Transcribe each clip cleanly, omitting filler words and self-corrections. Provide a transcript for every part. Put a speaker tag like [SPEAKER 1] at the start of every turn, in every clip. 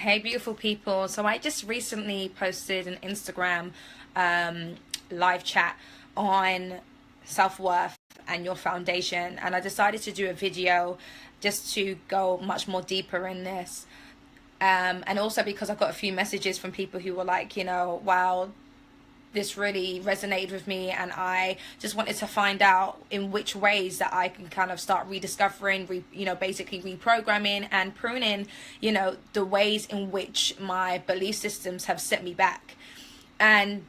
[SPEAKER 1] Hey, beautiful people. So I just recently posted an Instagram live chat on self-worth and your foundation, and I decided to do a video just to go much more deeper in this. And also because I got a few messages from people who were like, wow, this really resonated with me, and I just wanted to find out in which ways that I can kind of start rediscovering, basically reprogramming and pruning, the ways in which my belief systems have set me back. And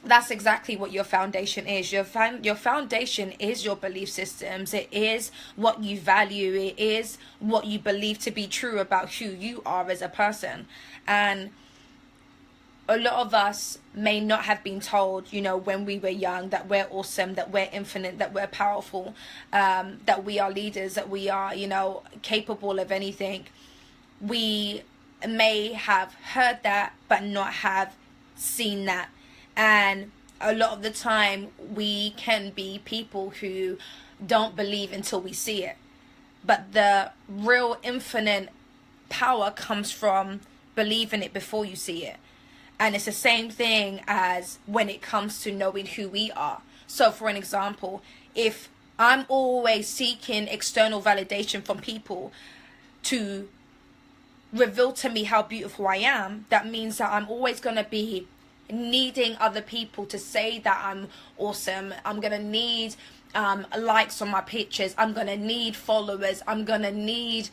[SPEAKER 1] that's exactly what your foundation is. Your foundation is your belief systems. It is what you value. It is what you believe to be true about who you are as a person. And a lot of us may not have been told, when we were young, that we're awesome, that we're infinite, that we're powerful, that we are leaders, that we are, capable of anything. We may have heard that, but not have seen that. And a lot of the time, we can be people who don't believe until we see it. But the real infinite power comes from believing it before you see it. And it's the same thing as when it comes to knowing who we are. So for an example, if I'm always seeking external validation from people to reveal to me how beautiful I am, that means that I'm always going to be needing other people to say that I'm awesome. I'm going to need likes on my pictures. I'm going to need followers. I'm going to need,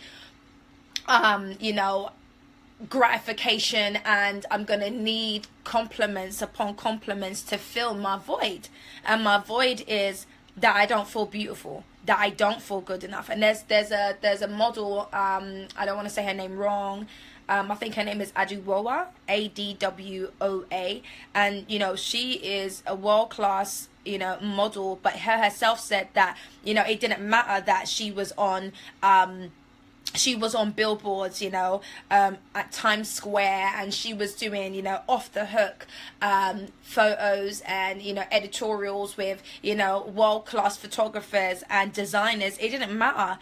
[SPEAKER 1] gratification, and I'm gonna need compliments upon compliments to fill my void. And my void is that I don't feel beautiful, that I don't feel good enough. And there's a model, I don't want to say her name wrong, I think her name is Adwoa, Adwoa, and she is a world-class model, but her herself said that it didn't matter that she was on billboards, at Times Square, and she was doing, off the hook photos and, editorials with, world-class photographers and designers. It didn't matter,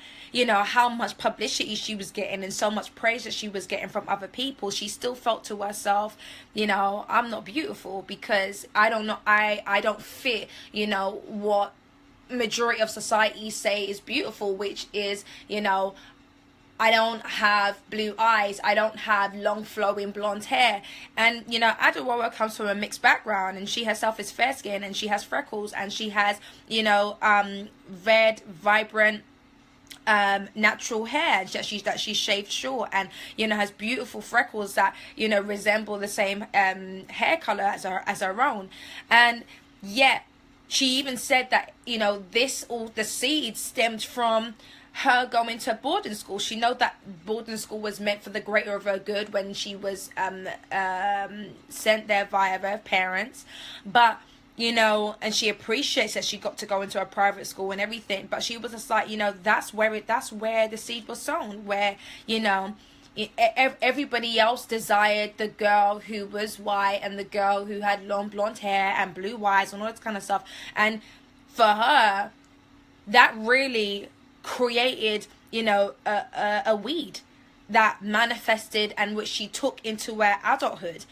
[SPEAKER 1] how much publicity she was getting and so much praise that she was getting from other people. She still felt to herself, I'm not beautiful because I don't fit, what majority of society say is beautiful, which is, I don't have blue eyes. I don't have long flowing blonde hair. And, Adwoa comes from a mixed background, and she herself is fair skinned, and she has freckles, and she has, red, vibrant, natural hair that she's shaved short, and, has beautiful freckles that, resemble the same hair color as her own. And yet she even said that, the seed stemmed from her going to boarding school. She know that boarding school was meant for the greater of her good when she was sent there via her parents, but and she appreciates that she got to go into a private school and everything, but she was just like, that's where the seed was sown, where everybody else desired the girl who was white and the girl who had long blonde hair and blue eyes and all that kind of stuff. And for her, that really created a weed that manifested and which she took into her adulthood,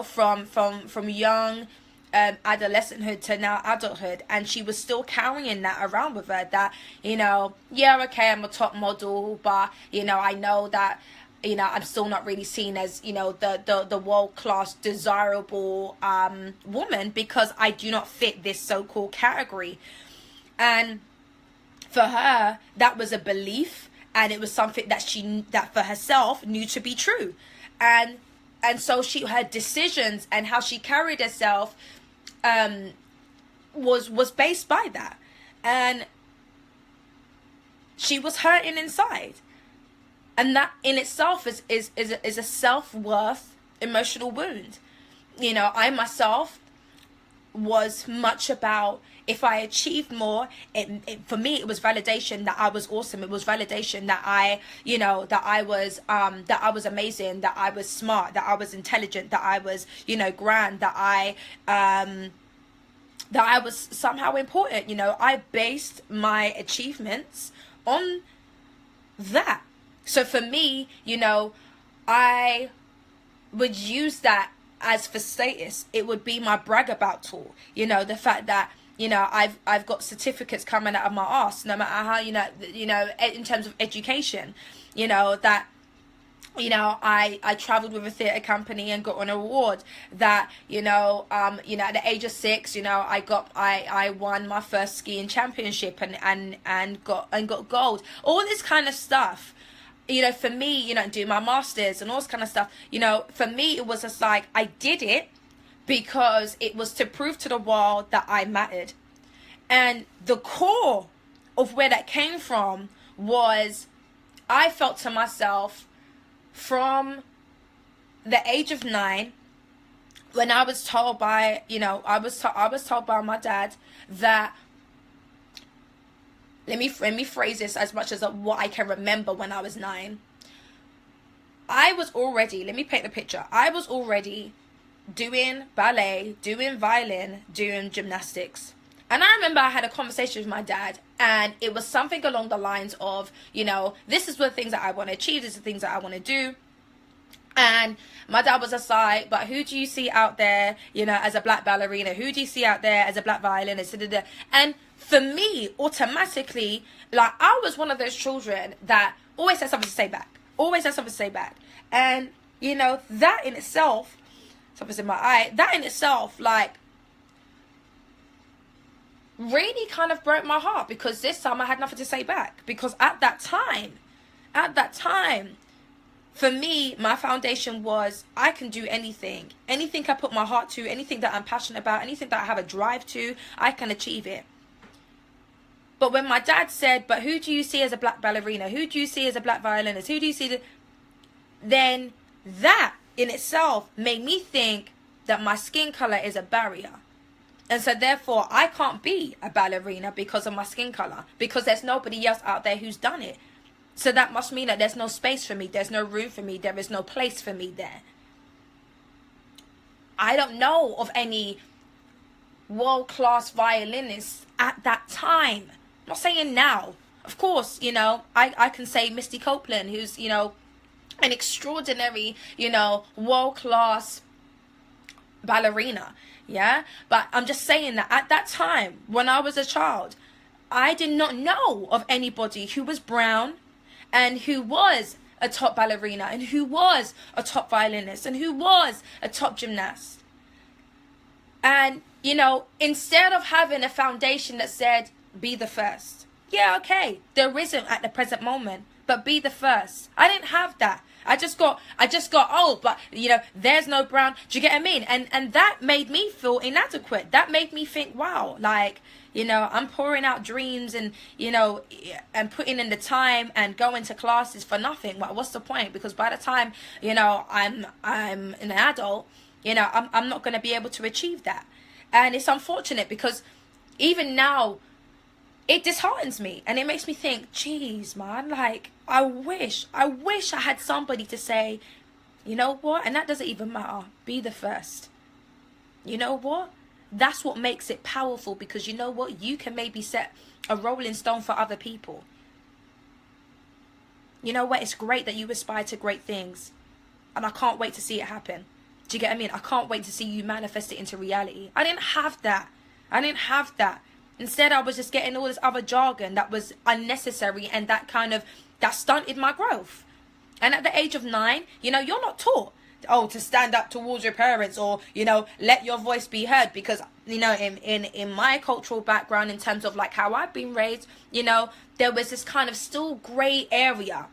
[SPEAKER 1] from young adolescenthood to now adulthood. And she was still carrying that around with her, that okay, I'm a top model, but I know that I'm still not really seen as the world-class desirable woman because I do not fit this so-called category. And for her, that was a belief, and it was something that for herself knew to be true. And so her decisions and how she carried herself was based by that. And she was hurting inside. And that in itself is a self-worth emotional wound. I myself was much about, if I achieved more, for me it was validation that I was awesome. It was validation that I was amazing, that I was smart, that I was intelligent, that I was grand, that I was somehow important. I based my achievements on that. So for me, I would use that as for status. It would be my brag about tool. You know, the fact that, you know, I've got certificates coming out of my ass, no matter how, you know, in terms of education, you know, that, you know, I traveled with a theatre company and got an award. That, you know, at the age of 6, you know, I won my first skiing championship and got gold. All this kind of stuff. You know, for me, you know, do my masters and all this kind of stuff. You know, for me, it was just like, I did it because it was to prove to the world that I mattered. And the core of where that came from was, I felt to myself, from the age of 9, when I was told by, you know, I was told by my dad that, let me phrase this as much as what I can remember when I was 9. I was already, let me paint the picture. I was already doing ballet, doing violin, doing gymnastics. And I remember I had a conversation with my dad, and it was something along the lines of, you know, this is the things that I want to achieve, this is the things that I want to do. And my dad was aside, but who do you see out there, you know, as a black ballerina? Who do you see out there as a black violinist? And for me, automatically, like, I was one of those children that always had something to say back. Always had something to say back. And, you know, that in itself, something's in my eye, that in itself, like, really kind of broke my heart, because this time I had nothing to say back. Because at that time, for me, my foundation was, I can do anything. Anything I put my heart to, anything that I'm passionate about, anything that I have a drive to, I can achieve it. But when my dad said, but who do you see as a black ballerina? Who do you see as a black violinist? Who do you see? Then that in itself made me think that my skin color is a barrier. And so therefore, I can't be a ballerina because of my skin color, because there's nobody else out there who's done it. So that must mean that there's no space for me. There's no room for me. There is no place for me there. I don't know of any world-class violinists at that time. I'm not saying now. Of course, you know, I can say Misty Copeland, who's, you know, an extraordinary, you know, world-class ballerina. Yeah. But I'm just saying that at that time, when I was a child, I did not know of anybody who was brown and who was a top ballerina and who was a top violinist and who was a top gymnast. And, you know, instead of having a foundation that said, be the first. Yeah, okay, there isn't at the present moment, but be the first. I didn't have that. I just got, oh, but, you know, there's no brown. Do you get what I mean? And that made me feel inadequate. That made me think, wow, like, you know, I'm pouring out dreams and, you know, and putting in the time and going to classes for nothing. What's the point? Because by the time, you know, I'm an adult, you know, I'm not going to be able to achieve that. And it's unfortunate, because even now, it disheartens me, and it makes me think, geez, man, like, I wish I had somebody to say, you know what, and that doesn't even matter, be the first. You know what? That's what makes it powerful, because you know what? You can maybe set a rolling stone for other people. You know what? It's great that you aspire to great things, and I can't wait to see it happen. Do you get what I mean? I can't wait to see you manifest it into reality. I didn't have that. Instead, I was just getting all this other jargon that was unnecessary, and that stunted my growth. And at the age of 9, you know, you're not taught, oh, to stand up towards your parents, or, you know, let your voice be heard. Because, you know, in my cultural background, in terms of like how I've been raised, you know, there was this kind of still grey area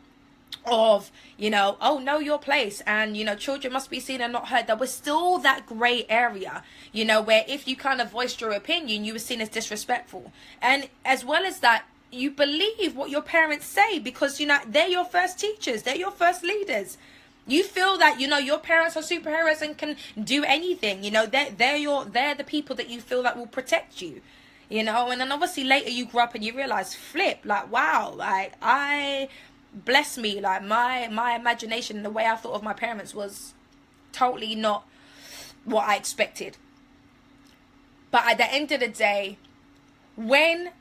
[SPEAKER 1] of, you know, oh, know your place, and, you know, children must be seen and not heard. There was still that grey area, you know, where if you kind of voiced your opinion, you were seen as disrespectful. And as well as that, you believe what your parents say, because, you know, they're your first teachers, they're your first leaders. You feel that, you know, your parents are superheroes and can do anything. You know, they're the people that you feel that will protect you. You know, and then obviously later you grow up and you realize, flip, like, wow, like, bless me, like, my imagination and the way I thought of my parents was totally not what I expected. But at the end of the day, when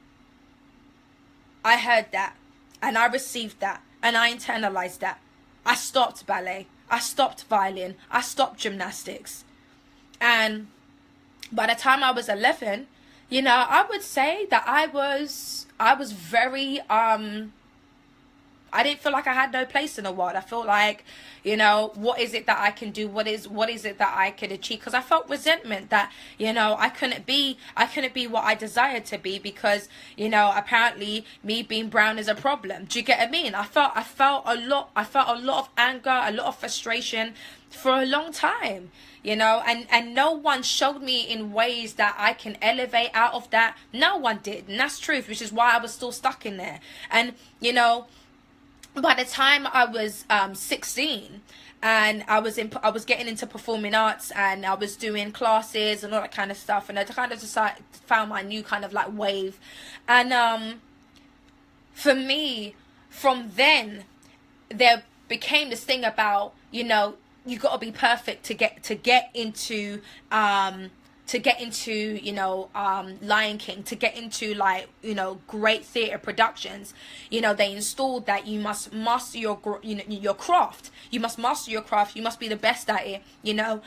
[SPEAKER 1] I heard that and I received that and I internalized that, I stopped ballet, I stopped violin, I stopped gymnastics. And by the time I was 11, you know, I would say that I was very, I didn't feel like I had no place in the world. I felt like, you know, what is it that I can do? What is it that I could achieve? Because I felt resentment that, you know, I couldn't be what I desired to be, because, you know, apparently me being brown is a problem. Do you get what I mean? I felt a lot of anger, a lot of frustration for a long time, you know, and no one showed me in ways that I can elevate out of that. No one did, and that's truth, which is why I was still stuck in there. And, you know, by the time I was 16, and I was getting into performing arts, and I was doing classes and all that kind of stuff, and I kind of found my new kind of like wave. And for me, from then, there became this thing about, you know, you got to be perfect to get into you know, Lion King, to get into, like, you know, great theater productions. You know, they installed that you must master your craft. You must master your craft. You must be the best at it. You know,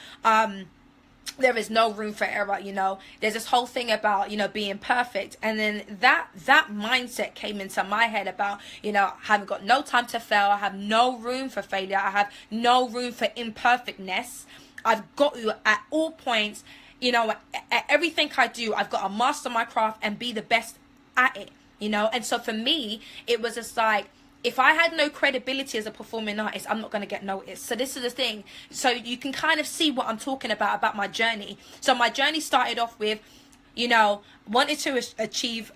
[SPEAKER 1] there is no room for error. You know, there's this whole thing about, you know, being perfect. And then that mindset came into my head about, you know, I haven't got no time to fail. I have no room for failure. I have no room for imperfectness. I've got to, at all points, you know, at everything I do, I've got to master my craft and be the best at it, you know. And so for me, it was just like, if I had no credibility as a performing artist, I'm not going to get noticed. So this is the thing. So you can kind of see what I'm talking about my journey. So my journey started off with, you know, wanted to achieve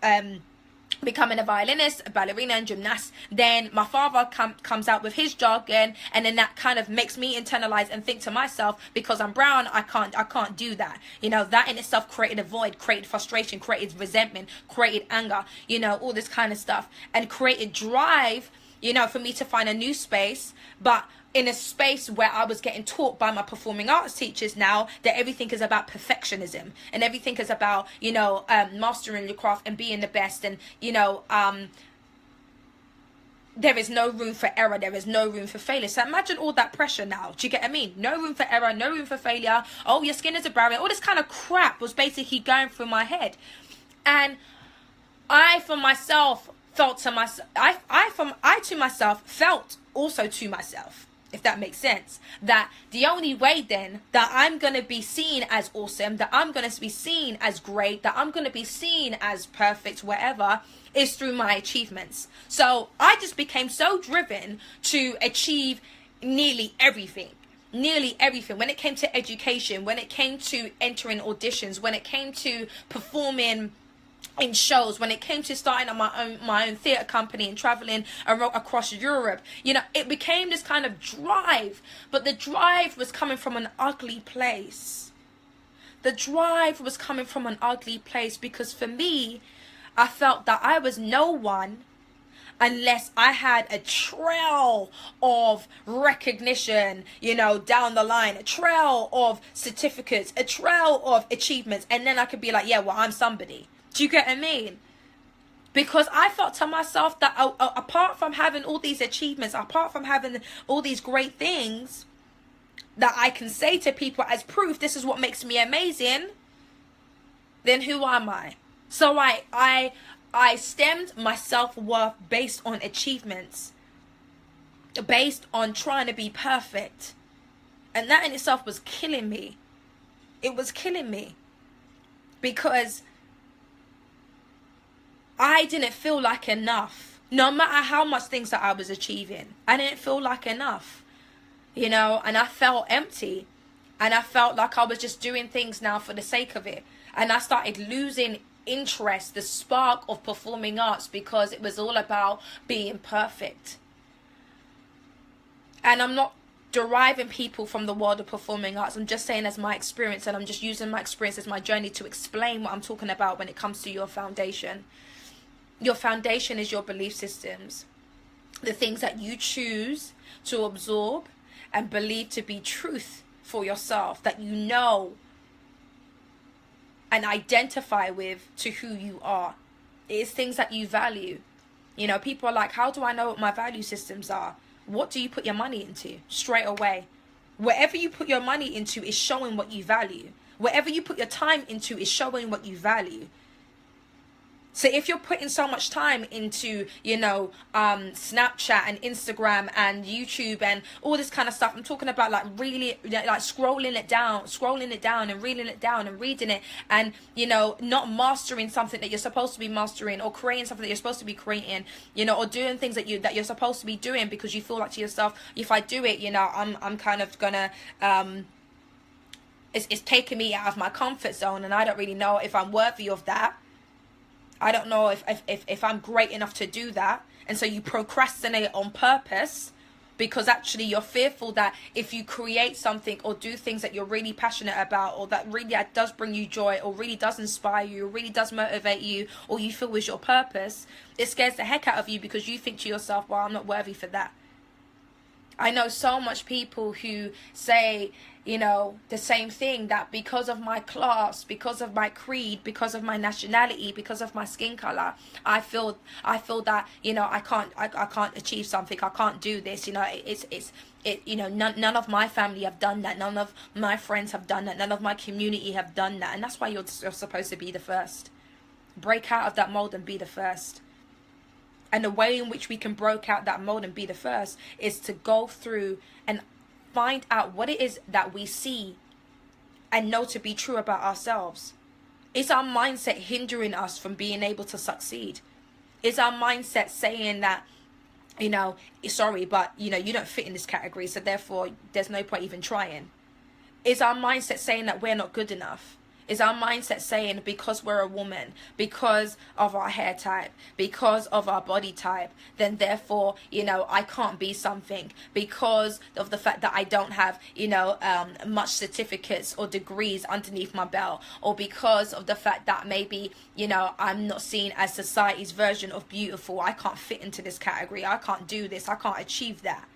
[SPEAKER 1] becoming a violinist, a ballerina, and gymnast. Then my father comes out with his jargon, and then that kind of makes me internalize and think to myself, because I'm brown, I can't do that. You know, that in itself created a void, created frustration, created resentment, created anger, you know, all this kind of stuff, and created drive, you know, for me to find a new space. But in a space where I was getting taught by my performing arts teachers now that everything is about perfectionism, and everything is about, you know, mastering your craft and being the best. And, you know, there is no room for error. There is no room for failure. So imagine all that pressure now. Do you get what I mean? No room for error, no room for failure. Oh, your skin is a barrier. All this kind of crap was basically going through my head. And I, for myself, felt to myself, I to myself felt also to myself, if that makes sense, that the only way then that I'm going to be seen as awesome, that I'm going to be seen as great, that I'm going to be seen as perfect, whatever, is through my achievements. So I just became so driven to achieve nearly everything. When it came to education, when it came to entering auditions, when it came to performing in shows, when it came to starting on my own theatre company and traveling across Europe, you know, it became this kind of drive. But the drive was coming from an ugly place. Because for me, I felt that I was no one unless I had a trail of recognition, you know, down the line, a trail of certificates, a trail of achievements, and then I could be like, yeah, well, I'm somebody. Do you get what I mean? Because I thought to myself that apart from having all these achievements, apart from having all these great things that I can say to people as proof, this is what makes me amazing, then who am I? So I stemmed my self-worth based on achievements, based on trying to be perfect. And that in itself was killing me. It was killing me. Because I didn't feel like enough. No matter how much things that I was achieving, I didn't feel like enough, you know, and I felt empty, and I felt like I was just doing things now for the sake of it. And I started losing interest, the spark of performing arts, because it was all about being perfect. And I'm not deriving people from the world of performing arts. I'm just saying as my experience, and I'm just using my experience as my journey to explain what I'm talking about when it comes to your foundation. Your foundation is your belief systems, the things that you choose to absorb and believe to be truth for yourself, that you know and identify with to who you are. It is things that you value. You know, people are like, how do I know what my value systems are? what do you put your money into straight away? Wherever you put your money into is showing what you value. Wherever you put your time into is showing what you value. So if you're putting so much time into, Snapchat and Instagram and YouTube and all this kind of stuff, I'm talking about like really like scrolling it down and reading it down and reading it, and not mastering something that you're supposed to be mastering, or creating something that you're supposed to be creating, or doing things that you're supposed to be doing because you feel like to yourself, if I do it, I'm kind of gonna it's taking me out of my comfort zone, and I don't really know if I'm worthy of that. I don't know if I'm great enough to do that. And so you procrastinate on purpose because actually you're fearful that if you create something or do things that you're really passionate about, or that really does bring you joy, or really does inspire you, or really does motivate you, or you feel is your purpose, it scares the heck out of you because you think to yourself, well, I'm not worthy for that. I know so much people who say, the same thing, that because of my class, because of my creed, because of my nationality, because of my skin color, I feel that, I can't achieve something. I can't do this. None of my family have done that. None of my friends have done that. None of my community have done that. And that's why you're supposed to be the first. Break out of that mold and be the first. And the way in which we can break out that mold and be the first is to go through and find out what it is that we see and know to be true about ourselves. Is our mindset hindering us from being able to succeed? Is our mindset saying that, sorry, but, you don't fit in this category, so therefore there's no point even trying? Is our mindset saying that we're not good enough? Is our mindset saying because we're a woman, because of our hair type, because of our body type, then therefore, I can't be something, because of the fact that I don't have, much certificates or degrees underneath my belt, or because of the fact that maybe, I'm not seen as society's version of beautiful, I can't fit into this category, I can't do this, I can't achieve that.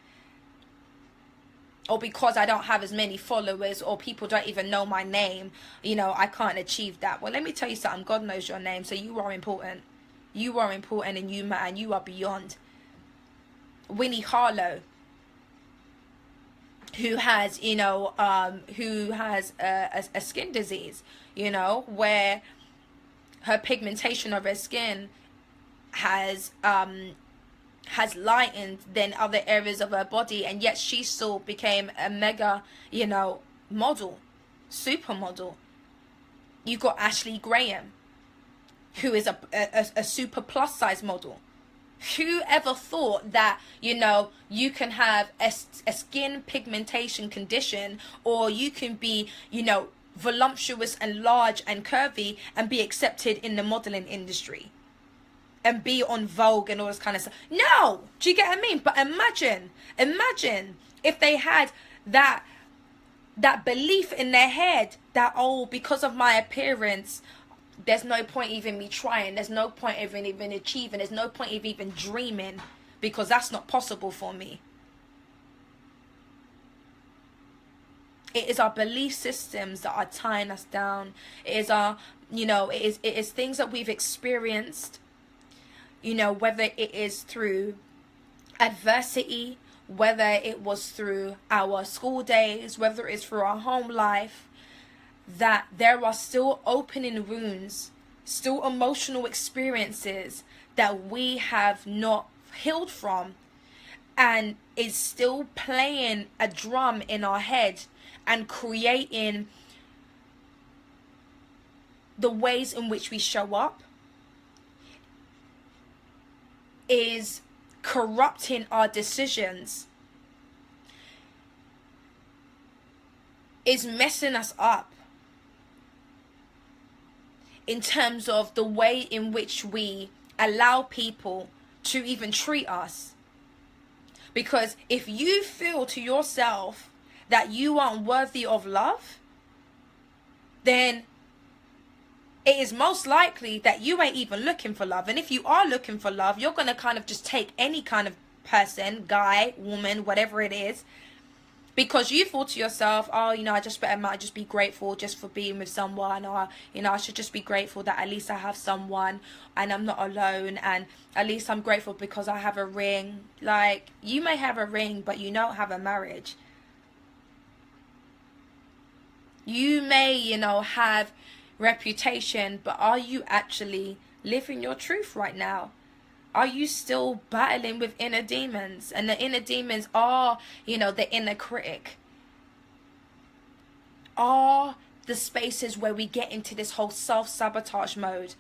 [SPEAKER 1] Or because I don't have as many followers, or people don't even know my name, I can't achieve that. Well, let me tell you something. God knows your name, so you are important. You are important, and you matter, and you are beyond. Winnie Harlow, who has, a skin disease, where her pigmentation of her skin has lightened than other areas of her body, and yet she still became a mega, model, supermodel. You got Ashley Graham, who is a super plus size model. Who ever thought that, you can have a skin pigmentation condition, or you can be, voluptuous and large and curvy and be accepted in the modeling industry? And be on Vogue and all this kind of stuff. No! Do you get what I mean? But imagine if they had that belief in their head that, oh, because of my appearance, there's no point even me trying. There's no point even achieving. There's no point even dreaming, because that's not possible for me. It is our belief systems that are tying us down. It is our, it is things that we've experienced, whether it is through adversity, whether it was through our school days, whether it's through our home life, that there are still opening wounds, still emotional experiences that we have not healed from, and is still playing a drum in our head and creating the ways in which we show up, is corrupting our decisions, is messing us up in terms of the way in which we allow people to even treat us. Because if you feel to yourself that you aren't worthy of love, then it is most likely that you ain't even looking for love. And if you are looking for love, you're going to kind of just take any kind of person, guy, woman, whatever it is, Because you thought to yourself, oh, I might just be grateful just for being with someone, or I should just be grateful that at least I have someone and I'm not alone, and at least I'm grateful because I have a ring. Like, you may have a ring, but you don't have a marriage. You may, have reputation, but are you actually living your truth right now? Are you still battling with inner demons? And the inner demons are, the inner critic. Are the spaces where we get into this whole self-sabotage mode.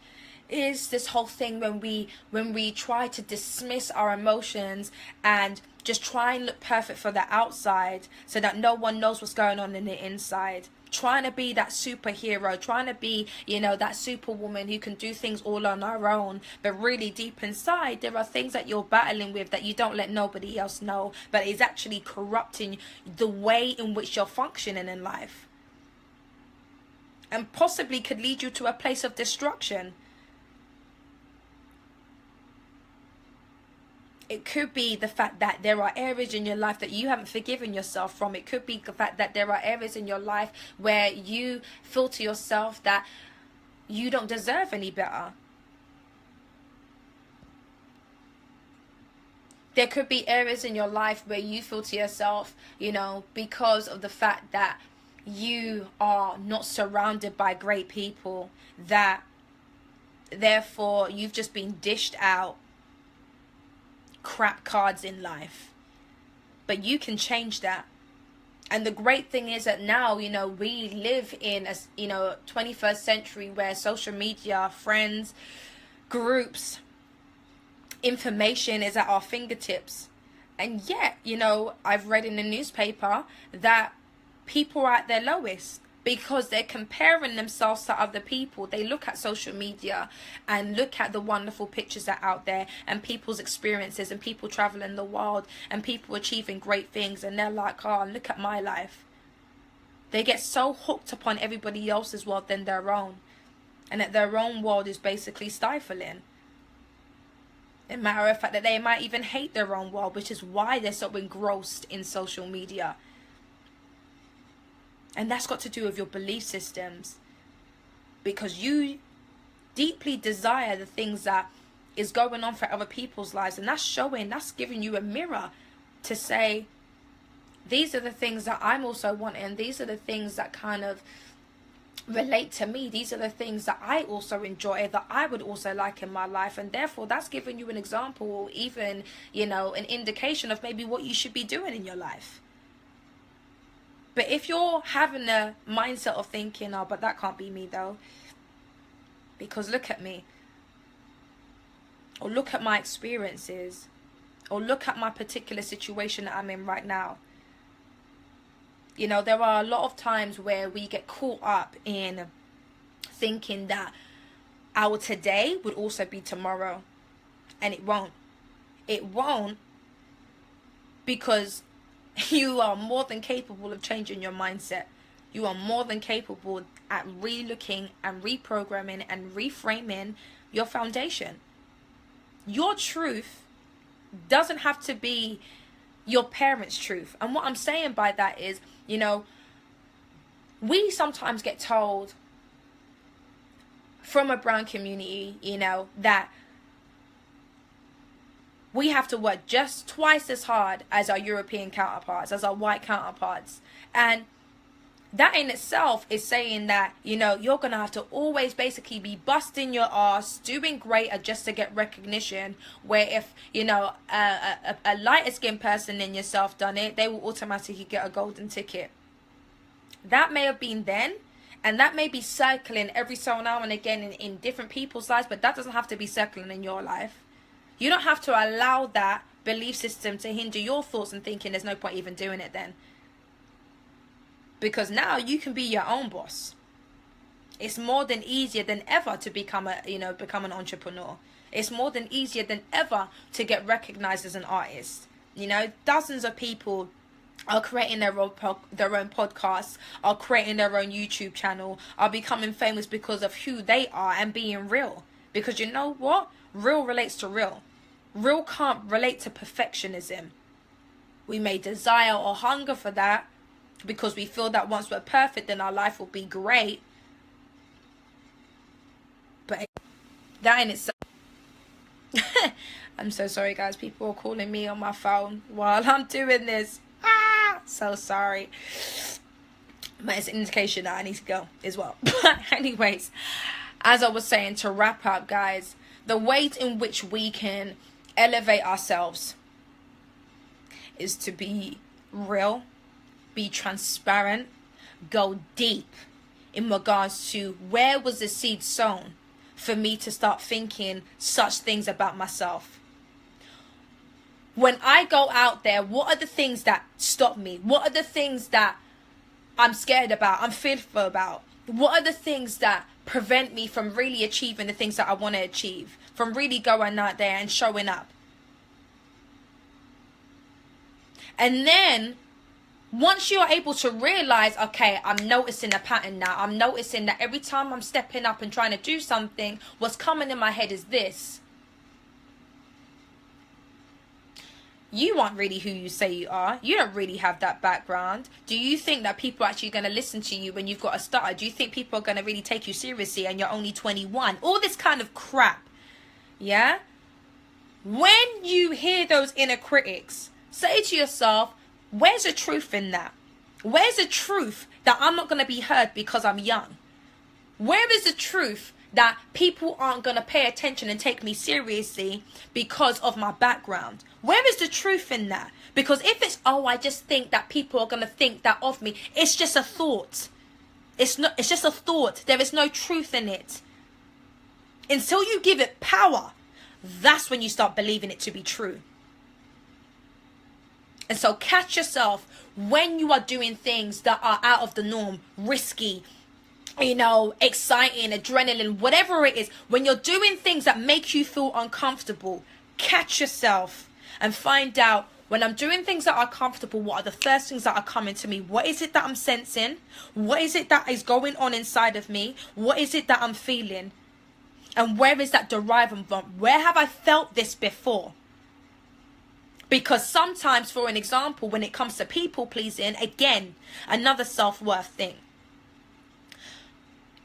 [SPEAKER 1] Is this whole thing when we try to dismiss our emotions and just try and look perfect for the outside so that no one knows what's going on in the inside. Trying to be that superhero, trying to be, that superwoman who can do things all on her own, but really deep inside there are things that you're battling with that you don't let nobody else know, but is actually corrupting the way in which you're functioning in life, and possibly could lead you to a place of destruction. It could be the fact that there are areas in your life that you haven't forgiven yourself from. It could be the fact that there are areas in your life where you feel to yourself that you don't deserve any better. There could be areas in your life where you feel to yourself, because of the fact that you are not surrounded by great people, that therefore you've just been dished out crap cards in life. But you can change that. And the great thing is that now, we live in a 21st century where social media, friends, groups, information is at our fingertips. And yet, I've read in the newspaper that people are at their lowest because they're comparing themselves to other people. They look at social media and look at the wonderful pictures that are out there and people's experiences and people traveling the world and people achieving great things, and they're like, oh, look at my life. They get so hooked upon everybody else's world than their own, and that their own world is basically stifling. A matter of fact that they might even hate their own world, which is why they're so engrossed in social media. And that's got to do with your belief systems, because you deeply desire the things that is going on for other people's lives, and that's giving you a mirror to say, these are the things that I'm also wanting, these are the things that kind of relate to me, these are the things that I also enjoy, that I would also like in my life, and therefore that's giving you an example, or even an indication of maybe what you should be doing in your life. But if you're having a mindset of thinking, oh, but that can't be me though, because look at me, or look at my experiences, or look at my particular situation that I'm in right now. There are a lot of times where we get caught up in thinking that our today would also be tomorrow, and it won't. It won't, because you are more than capable of changing your mindset. You are more than capable at re-looking and reprogramming and reframing your foundation. Your truth doesn't have to be your parents' truth. And what I'm saying by that is, we sometimes get told from a brown community, that we have to work just twice as hard as our European counterparts, as our white counterparts. And that in itself is saying that, you're going to have to always basically be busting your ass, doing greater just to get recognition. Where if, a lighter skinned person than yourself done it, they will automatically get a golden ticket. That may have been then, and that may be circling every so now and again in different people's lives, but that doesn't have to be circling in your life. You don't have to allow that belief system to hinder your thoughts and thinking there's no point even doing it then. Because now you can be your own boss. It's more than easier than ever to become an entrepreneur. It's more than easier than ever to get recognized as an artist. Dozens of people are creating their own podcasts, are creating their own YouTube channel, are becoming famous because of who they are and being real. Because you know what? Real relates to real. Real can't relate to perfectionism. We may desire or hunger for that because we feel that once we're perfect, then our life will be great. But that in itself... I'm so sorry, guys. People are calling me on my phone while I'm doing this. So sorry. But it's an indication that I need to go as well. But anyways, as I was saying, to wrap up, guys, the ways in which we can elevate ourselves is to be real, be transparent, go deep in regards to where was the seed sown for me to start thinking such things about myself. When I go out there, what are the things that stop me? What are the things that I'm scared about, I'm fearful about? What are the things that prevent me from really achieving the things that I want to achieve, from really going out there and showing up? And then once you're able to realize, okay, I'm noticing a pattern now. I'm noticing that every time I'm stepping up and trying to do something, what's coming in my head is this. You aren't really who you say you are. You don't really have that background. Do you think that people are actually going to listen to you when you've got a stutter? Do you think people are going to really take you seriously and you're only 21? All this kind of crap. Yeah? When you hear those inner critics, say to yourself, where's the truth in that? Where's the truth that I'm not going to be heard because I'm young? Where is the truth that people aren't going to pay attention and take me seriously because of my background? Where is the truth in that? Because if it's, oh, I just think that people are going to think that of me, it's just a thought. It's just a thought. There is no truth in it. Until you give it power, that's when you start believing it to be true. And so catch yourself when you are doing things that are out of the norm, risky, exciting, adrenaline, whatever it is. When you're doing things that make you feel uncomfortable, catch yourself and find out, when I'm doing things that are comfortable, what are the first things that are coming to me? What is it that I'm sensing? What is it that is going on inside of me? What is it that I'm feeling? And where is that deriving from? Where have I felt this before? Because sometimes, for an example, when it comes to people pleasing, again, another self-worth thing.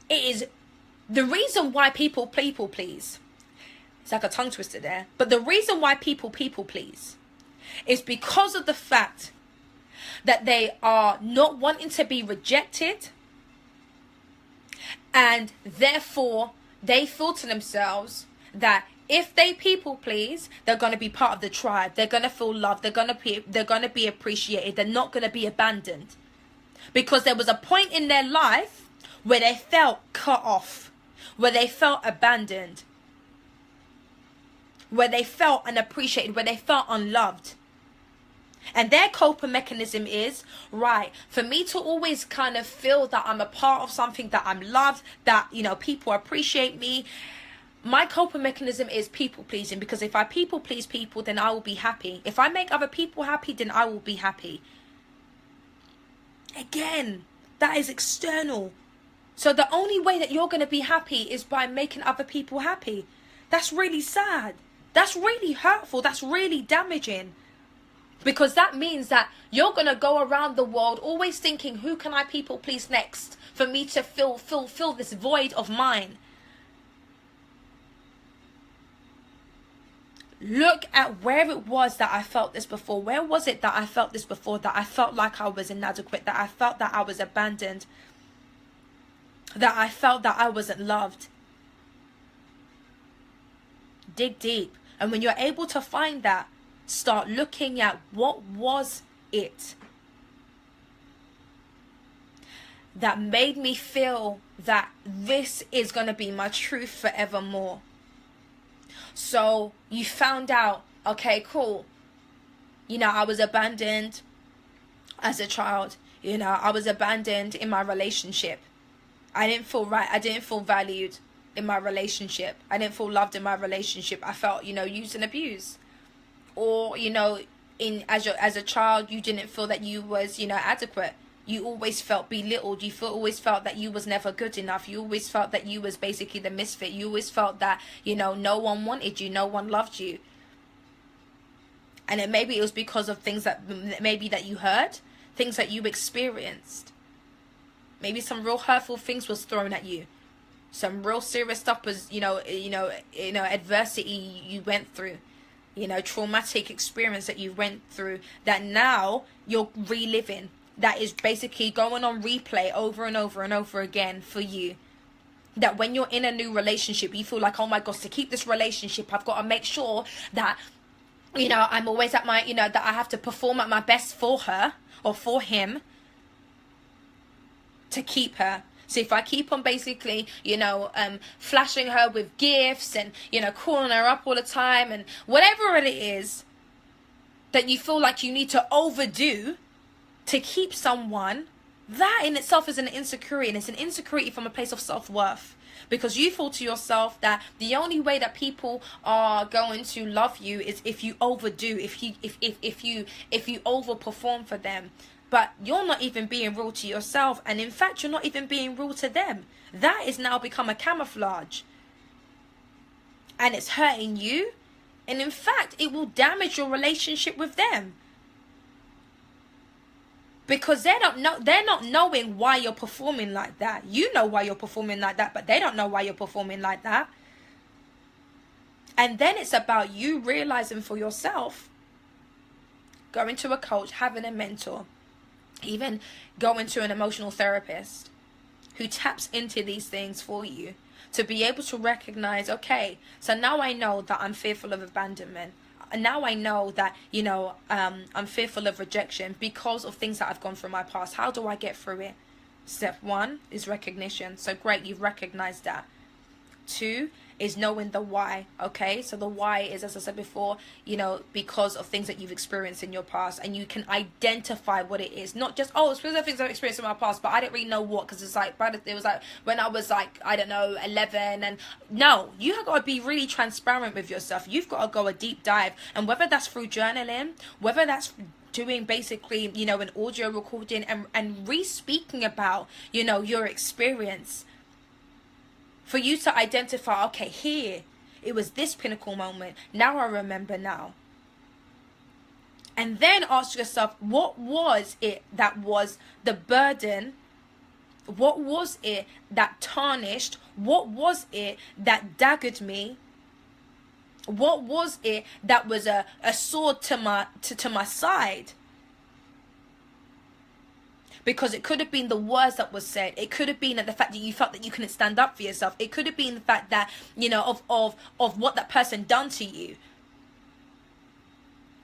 [SPEAKER 1] It is the reason why people please. It's like a tongue twister there. But the reason why people please is because of the fact that they are not wanting to be rejected. And therefore, they feel to themselves that if they people please, they're going to be part of the tribe. They're going to feel loved. They're going to be appreciated. They're not going to be abandoned. Because there was a point in their life where they felt cut off, where they felt abandoned, where they felt unappreciated, where they felt unloved. And their coping mechanism is, right, for me to always kind of feel that I'm a part of something, that I'm loved, that, people appreciate me. My coping mechanism is people pleasing, because if I people please people, then I will be happy. If I make other people happy, then I will be happy. Again, that is external. So the only way that you're going to be happy is by making other people happy. That's really sad. That's really hurtful. That's really damaging. Because that means that you're going to go around the world always thinking, who can I people please next for me to fill this void of mine? Look at where it was that I felt this before. Where was it that I felt this before? That I felt like I was inadequate. That I felt that I was abandoned. That I felt that I wasn't loved. Dig deep. And when you're able to find that, start looking at what was it that made me feel that this is going to be my truth forevermore. So you found out, okay, cool. I was abandoned as a child. I was abandoned in my relationship. I didn't feel right. I didn't feel valued in my relationship. I didn't feel loved in my relationship. I felt, used and abused. Or, as a child, you didn't feel that you was, adequate. You always felt belittled. You always felt that you was never good enough. You always felt that you was basically the misfit. You always felt that, no one wanted you. No one loved you. And then maybe it was because of things that maybe that you heard, things that you experienced. Maybe some real hurtful things was thrown at you. Some real serious stuff was, adversity you went through. Traumatic experience that you went through that now you're reliving. That is basically going on replay over and over and over again for you. That when you're in a new relationship, you feel like, oh my gosh, to keep this relationship, I've got to make sure that, I'm always at my, that I have to perform at my best for her or for him to keep her. So if I keep on basically, flashing her with gifts and, calling her up all the time and whatever it is that you feel like you need to overdo to keep someone, that in itself is an insecurity, and it's an insecurity from a place of self-worth, because you feel to yourself that the only way that people are going to love you is if you overdo, if you overperform for them. But you're not even being real to yourself, and in fact you're not even being real to them. That is now become a camouflage, and it's hurting you, and in fact it will damage your relationship with them. Because they're not knowing why you're performing like that. You know why you're performing like that, but they don't know why you're performing like that. And then it's about you realizing for yourself, going to a coach, having a mentor, even going to an emotional therapist who taps into these things for you, to be able to recognize, okay, so now I know that I'm fearful of abandonment. Now I know that, I'm fearful of rejection because of things that I've gone through in my past. How do I get through it? Step 1 is recognition. So great, you've recognized that. 2 is knowing the why. Okay, so the why is, as I said before, because of things that you've experienced in your past, and you can identify what it is. Not just, it's because of things I've experienced in my past, but I didn't really know what, because it was like when I was like, I don't know, 11. And no, you have got to be really transparent with yourself. You've got to go a deep dive, and whether that's through journaling, whether that's doing basically, an audio recording and re-speaking about, your experience, for you to identify, okay, here, it was this pinnacle moment. Now I remember now. And then ask yourself, what was it that was the burden? What was it that tarnished? What was it that daggered me? What was it that was a sword to my side? Because it could have been the words that was said. It could have been the fact that you felt that you couldn't stand up for yourself. It could have been the fact that, of what that person done to you.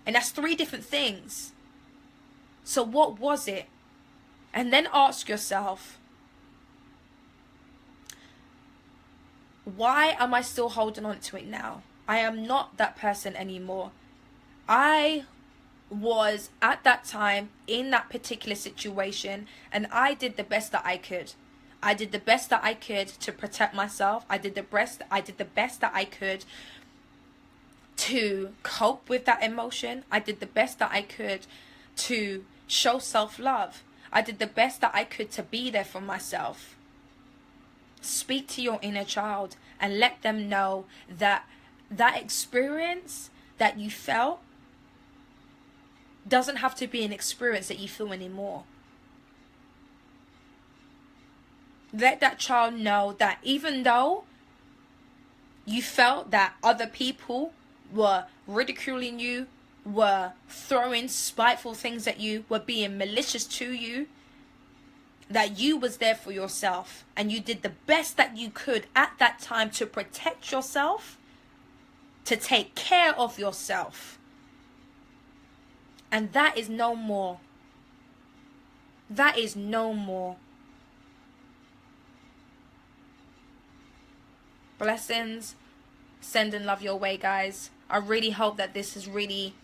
[SPEAKER 1] And that's 3 different things. So what was it? And then ask yourself, why am I still holding on to it now? I am not that person anymore. I was at that time in that particular situation, and I did the best that I could. I did the best that I could to protect myself. I did the best that I could to cope with that emotion. I did the best that I could to show self-love. I did the best that I could to be there for myself. Speak to your inner child and let them know that that experience that you felt doesn't have to be an experience that you feel anymore. Let that child know that even though you felt that other people were ridiculing you, were throwing spiteful things at you, were being malicious to you, that you was there for yourself, and you did the best that you could at that time to protect yourself, to take care of yourself. And that is no more. That is no more. Blessings. Send and love your way, guys. I really hope that this has really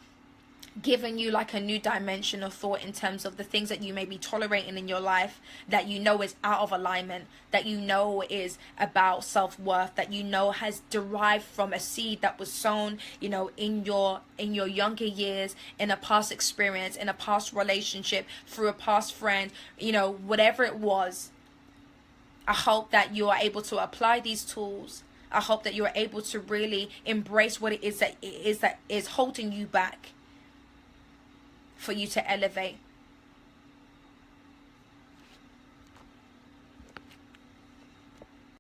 [SPEAKER 1] given you like a new dimension of thought in terms of the things that you may be tolerating in your life, that you know is out of alignment, that you know is about self-worth, that you know has derived from a seed that was sown, in your younger years, in a past experience, in a past relationship, through a past friend, whatever it was. I hope that you are able to apply these tools. I hope that you are able to really embrace what it is that is holding you back. for you to elevate.